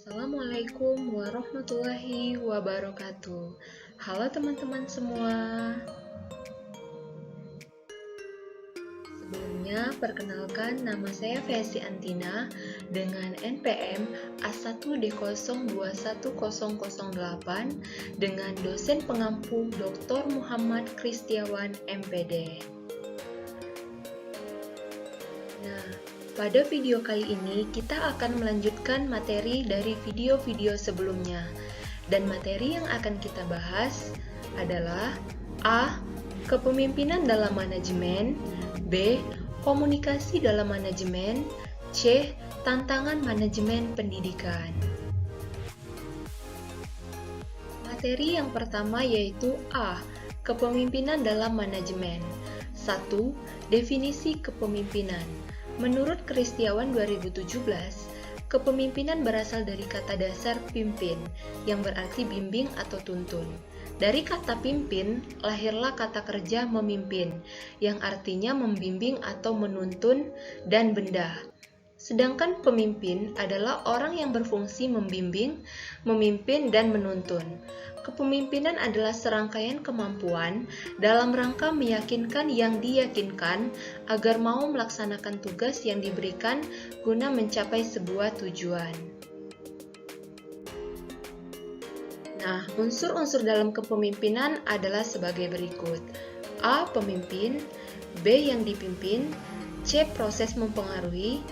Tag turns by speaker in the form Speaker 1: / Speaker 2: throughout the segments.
Speaker 1: Assalamualaikum warahmatullahi wabarakatuh. Halo teman-teman semua. Sebelumnya, perkenalkan nama saya Fesi Antina dengan NPM A1D021008 dengan dosen pengampu Dr. Muhammad Kristiawan MPD. Nah, pada video kali ini kita akan melanjutkan materi dari video-video sebelumnya. Dan materi yang akan kita bahas adalah A. Kepemimpinan dalam manajemen, B. Komunikasi dalam manajemen, C. Tantangan manajemen pendidikan. Materi yang pertama yaitu A. Kepemimpinan dalam manajemen. 1. Definisi kepemimpinan. Menurut Kristiawan 2017, kepemimpinan berasal dari kata dasar pimpin, yang berarti bimbing atau tuntun. Dari kata pimpin, lahirlah kata kerja memimpin, yang artinya membimbing atau menuntun, dan benda. Sedangkan pemimpin adalah orang yang berfungsi membimbing, memimpin, dan menuntun. Kepemimpinan adalah serangkaian kemampuan dalam rangka meyakinkan yang diyakinkan agar mau melaksanakan tugas yang diberikan guna mencapai sebuah tujuan. Nah, unsur-unsur dalam kepemimpinan adalah sebagai berikut. A. Pemimpin, B. Yang dipimpin, C. Proses mempengaruhi,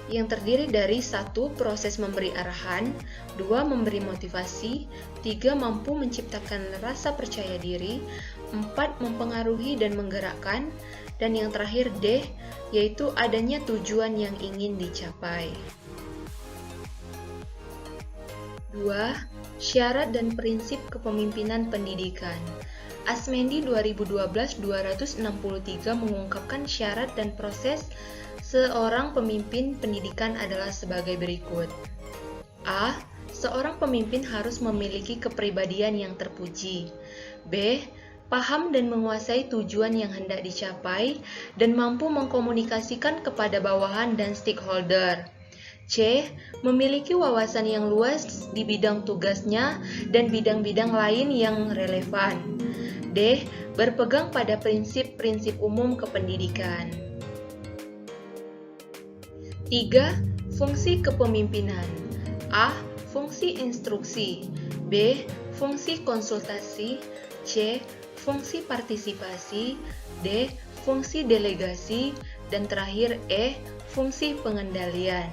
Speaker 1: yang terdiri dari 1. Proses memberi arahan, 2. Memberi motivasi, 3. Mampu menciptakan rasa percaya diri, 4. Mempengaruhi dan menggerakkan, dan yang terakhir D, yaitu adanya tujuan yang ingin dicapai. 2. Syarat dan prinsip kepemimpinan pendidikan. Asmendi 2012-263 mengungkapkan syarat dan proses seorang pemimpin pendidikan adalah sebagai berikut. A. Seorang pemimpin harus memiliki kepribadian yang terpuji. B. Paham dan menguasai tujuan yang hendak dicapai dan mampu mengkomunikasikan kepada bawahan dan stakeholder. C. Memiliki wawasan yang luas di bidang tugasnya dan bidang-bidang lain yang relevan. D. Berpegang pada prinsip-prinsip umum kependidikan. 3. Fungsi kepemimpinan. A. Fungsi instruksi, B. Fungsi konsultasi, C. Fungsi partisipasi, D. Fungsi delegasi, dan terakhir E. Fungsi pengendalian.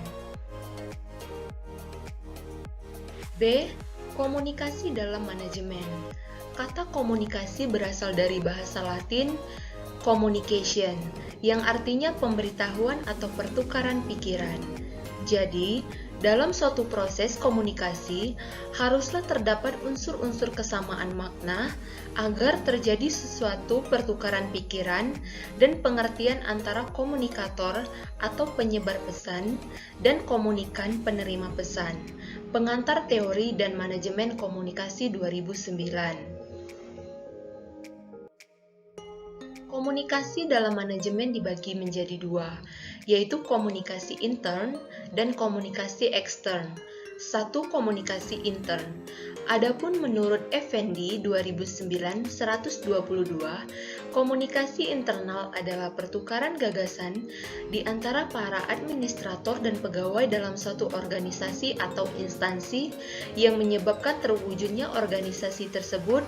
Speaker 1: B. Komunikasi dalam manajemen. Kata komunikasi berasal dari bahasa Latin communication, yang artinya pemberitahuan atau pertukaran pikiran. Jadi, dalam suatu proses komunikasi, haruslah terdapat unsur-unsur kesamaan makna agar terjadi sesuatu pertukaran pikiran dan pengertian antara komunikator atau penyebar pesan dan komunikan penerima pesan. Pengantar Teori dan Manajemen Komunikasi 2009. Komunikasi dalam manajemen dibagi menjadi dua, yaitu komunikasi intern dan komunikasi ekstern. 1. Komunikasi intern. Adapun menurut Effendi 2009-122, komunikasi internal adalah pertukaran gagasan di antara para administrator dan pegawai dalam suatu organisasi atau instansi yang menyebabkan terwujudnya organisasi tersebut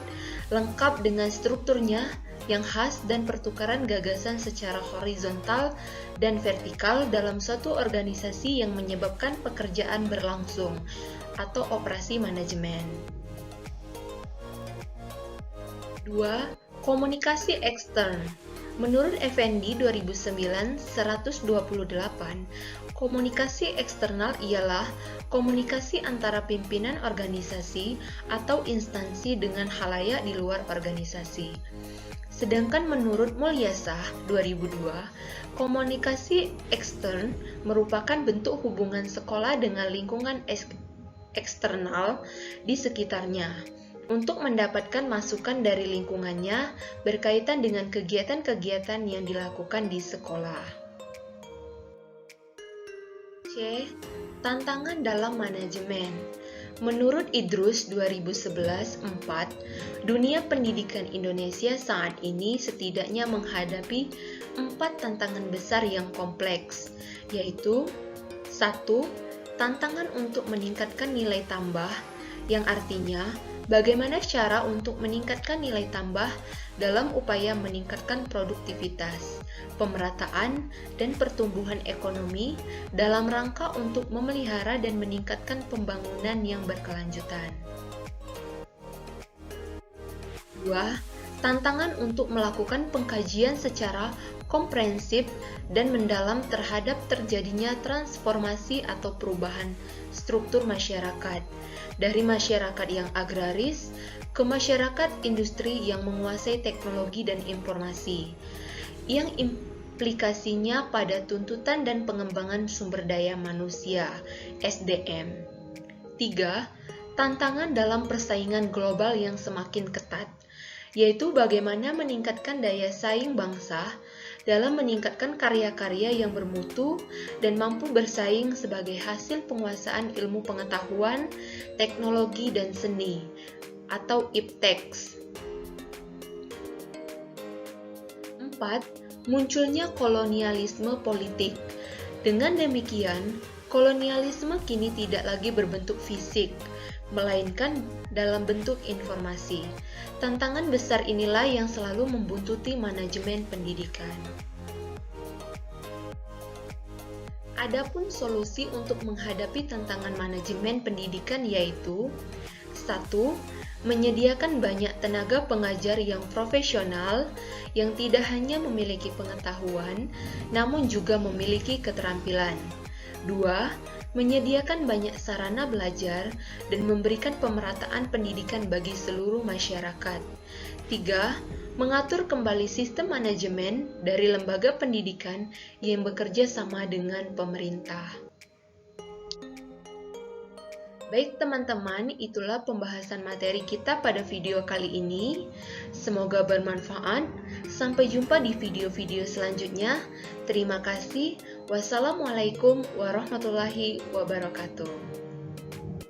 Speaker 1: lengkap dengan strukturnya yang khas dan pertukaran gagasan secara horizontal dan vertikal dalam suatu organisasi yang menyebabkan pekerjaan berlangsung atau operasi manajemen. 2. Komunikasi ekstern. Menurut Effendi 2009-128, komunikasi eksternal ialah komunikasi antara pimpinan organisasi atau instansi dengan khalayak di luar organisasi. Sedangkan menurut Mulyasah 2002, komunikasi ekstern merupakan bentuk hubungan sekolah dengan lingkungan eksternal di sekitarnya untuk mendapatkan masukan dari lingkungannya berkaitan dengan kegiatan-kegiatan yang dilakukan di sekolah. C. tantangan dalam manajemen. Menurut Idrus 2011-4, dunia pendidikan Indonesia saat ini setidaknya menghadapi 4 tantangan besar yang kompleks, yaitu 1. Tantangan untuk meningkatkan nilai tambah, yang artinya bagaimana cara untuk meningkatkan nilai tambah dalam upaya meningkatkan produktivitas, pemerataan, dan pertumbuhan ekonomi dalam rangka untuk memelihara dan meningkatkan pembangunan yang berkelanjutan. 2. Tantangan untuk melakukan pengkajian secara komprehensif dan mendalam terhadap terjadinya transformasi atau perubahan struktur masyarakat, dari masyarakat yang agraris ke masyarakat industri yang menguasai teknologi dan informasi, yang implikasinya pada tuntutan dan pengembangan sumber daya manusia, SDM. 3. Tantangan dalam persaingan global yang semakin ketat, yaitu bagaimana meningkatkan daya saing bangsa dalam meningkatkan karya-karya yang bermutu dan mampu bersaing sebagai hasil penguasaan ilmu pengetahuan, teknologi, dan seni, atau IPTEX. 4. Munculnya kolonialisme politik. Dengan demikian, kolonialisme kini tidak lagi berbentuk fisik, melainkan dalam bentuk informasi. Tantangan besar inilah yang selalu membuntuti manajemen pendidikan. Adapun solusi untuk menghadapi tantangan manajemen pendidikan yaitu 1. Menyediakan banyak tenaga pengajar yang profesional yang tidak hanya memiliki pengetahuan, namun juga memiliki keterampilan. 2. Menyediakan banyak sarana belajar dan memberikan pemerataan pendidikan bagi seluruh masyarakat. 3. Mengatur kembali sistem manajemen dari lembaga pendidikan yang bekerja sama dengan pemerintah. Baik teman-teman, itulah pembahasan materi kita pada video kali ini. Semoga bermanfaat. Sampai jumpa di video-video selanjutnya. Terima kasih. Wassalamualaikum warahmatullahi wabarakatuh.